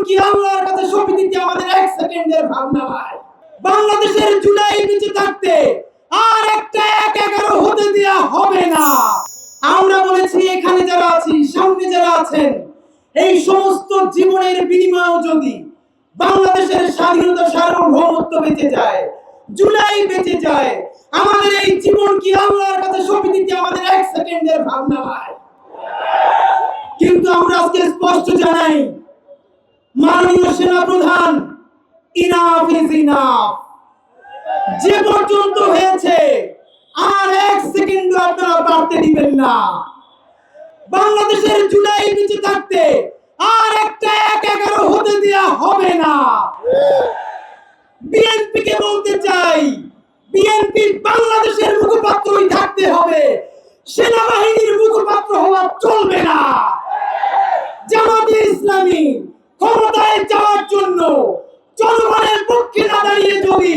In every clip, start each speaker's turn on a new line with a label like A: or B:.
A: কি আল্লাহর কাছে সঁপে দিতে আমাদের এক সেকেন্ডের ভাবনা নাই। বাংলাদেশের জুলাই বেঁচে থাকতে আর একটা ১-১১ হতে দেয়া হবে না। আমরা বলেছি এখানে যারা আছি, সামনে যারা আছেন, এই সমস্ত জীবনের বিনিময়ে যদি বাংলাদেশের স্বাধীনতা সার্বভৌমত্ব বেঁচে যায়, জুলাই বেঁচে যায়, আমাদের এই জীবন কি আল্লাহর কাছে সঁপে দিতে আমাদের এক সেকেন্ডের ভাবনা নাই। কিন্তু আমরা আজকে স্পষ্ট জানাই, মাননীয় সেনাপ্রধান, ইনাফ ইজ ইনাফ। যে পর্যন্ত হয়েছে আর এক সেকেন্ড আপনারা বাড়তে দিবেন না। বাংলাদেশের জুলাই বেঁচে থাকতে আর একটা ১-১১ হতে দেয়া হবে না। বিএনপি কে বলতে চাই, বিএনপি বাংলাদেশের মুখপাত্রই থাকতে হবে, সেনাবাহিনীর মুখপাত্র হওয়া চলবে না। জামাতে ইসলামী ক্ষমতায় যাওয়ার জন্য জনগণের পক্ষে না দাঁড়িয়ে যদি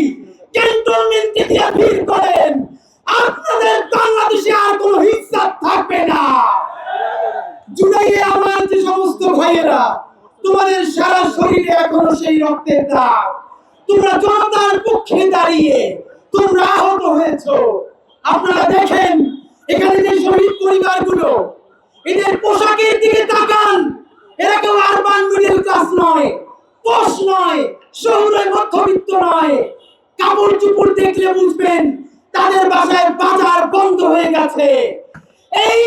A: ক্যান্টনমেন্টে দিয়ে ভিড় করেন, আপনাদের বাংলাদেশে আর কোনো হিস্সা থাকবে না। জুলাইয়ে আমার যে সমস্ত ভাইয়েরা, তোমাদের সারা শরীরে এখনো সেই রক্তের দাগ, তোমরা জনতার পক্ষে দাঁড়িয়ে তোমরা আহত হয়েছো। আপনারা দেখেন এখানে যে শহীদ পরিবারগুলো, এদের পোশাকের দিকে তাকান, এরা কেউ আরবান মিডল ক্লাস নয়, পশ নয়, শহুরে মধ্যবিত্ত নয়। কাপড় চোপড় দেখলে বুঝবেন তাদের বাসায় বাজার বন্ধ হয়ে গেছে। এই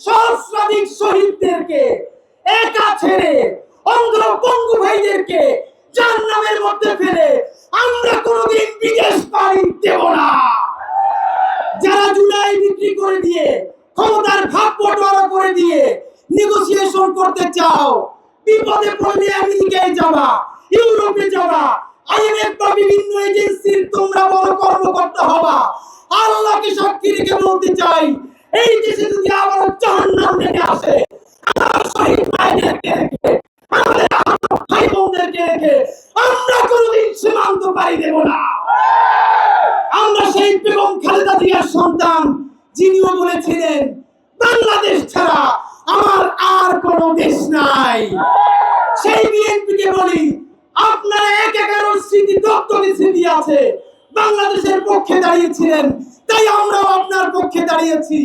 A: সহস্রাধিক শহীদদেরকে একা ছেড়ে, অন্ধ পঙ্গু ভাইদেরকে জাহান্নামের মধ্যে ফেলে আমরা কোনোদিন বিদেশ পাড়ি দেব না। যারা জুলাই বিক্রি করে দিয়ে, ক্ষমতার ভাগ বটোয়ারা করে দিয়ে নেগোসিয়েশন করতে চাও, বিপদে পড়লে আমেরিকায় যাবা, ইউরোপে যাবা, আইএমএফ বা বিভিন্ন এজেন্সির তোমরা বড় কর্মকর্তা হবা। আল্লাহকে সাক্ষী রেখে বলতে চাই, এই দেশে যদি আবার জাহান্নাম নেমে আসে, আমার শহীদ ভাইদেরকে রেখে, আমাদের ভাই বোনদেরকে রেখে আমরা কোনোদিন সীমান্ত পাড়ি দেব না। আমরা সেই বেগম খালেদা জিয়ার সন্তান, যিনিও বলেছিলেন বাংলাদেশ ছাড়া আমার আর কোনো দেশ নাই। সেই বিএনপিকে বলি, আপনারা ১-১১ স্মৃতি দপ্তরে স্মৃতি আছে, বাংলাদেশের পক্ষে দাঁড়িয়েছিলেন, তাই আমরাও আপনার পক্ষে দাঁড়িয়েছি।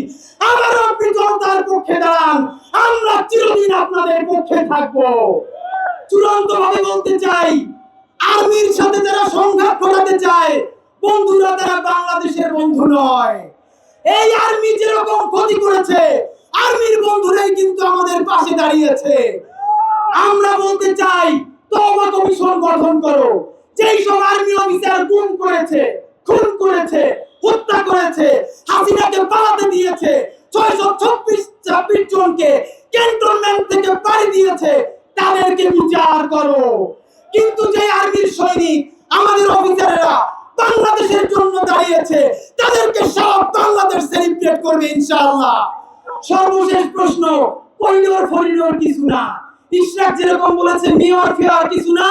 A: আবারও আপনি জনতার পক্ষে দাঁড়ান, আমরা চিরদিন আপনাদের পক্ষে থাকবো। চূড়ান্ত ভাবে বলতে চাই, আর্মির সাথে যারা সংঘাত ঘটাতে চায়, বন্ধুরা তারা বাংলাদেশের বন্ধু নয়। এই আর্মি যেরকম ক্ষতি করেছে, আর্মির বন্ধুরাই কিন্তু আমাদের পাশে দাঁড়িয়েছে। আমরা বলতে চাই, তওবা কমিশন গঠন করো। যেই সব আর্মি অফিসার গুম করেছে, খুন করেছে, হত্যা করেছে, হাসিনাকে পালাতে দিয়েছে, ৬২৬ জনকে ক্যান্টনমেন্ট থেকে পাড়ি দিয়েছে, তাদেরকে বিচার করো। কিন্তু যে আর্মির সৈনিক, আমাদের অফিসাররা বাংলাদেশের জন্য দাঁড়িয়েছে, তাদেরকে সব বাংলাদেশ সেলিব্রেট করবে ইনশাআল্লাহ। সর্বশেষ প্রশ্ন, করিডোর ফরিডোর কিছু না, ইশরাক যেরকম বলেছে মেয়র ফেয়ার কিছু না,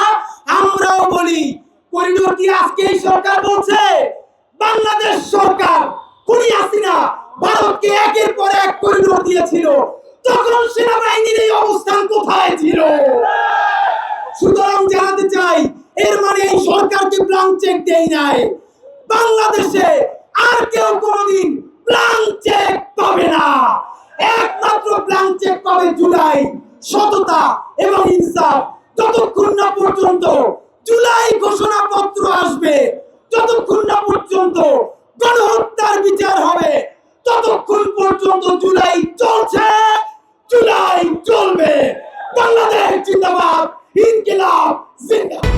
A: আমরাও বলি করিডোর কি আজকে এই সরকার বলছে? বাংলাদেশ সরকার খুনি হাসিনা ভারতকে একের পর এক করিডোর দিয়েছিল, তখন সেনাবাহিনীর এই অবস্থান কোথায় ছিল? সুতরাং জানাতে চাই, এর মানে এই সরকারকে ব্ল্যাঙ্ক চেক দেয় নাই। বাংলাদেশে আর কেউ কোনোদিন ব্ল্যাঙ্ক চেক পাবে না। একমাত্র ব্ল্যাঙ্ক চেক পাবে জুলাই, সততা এবং ইনসাফ। যতক্ষণ না পর্যন্ত জুলাই ঘোষণাপত্র আসবে, যতক্ষণ না পর্যন্ত গণহত্যার বিচার হবে, ততক্ষণ পর্যন্ত জুলাই চলছে, জুলাই চলবে। বাংলাদেশ জিন্দাবাদ, ইনকিলাব জিন্দাবাদ।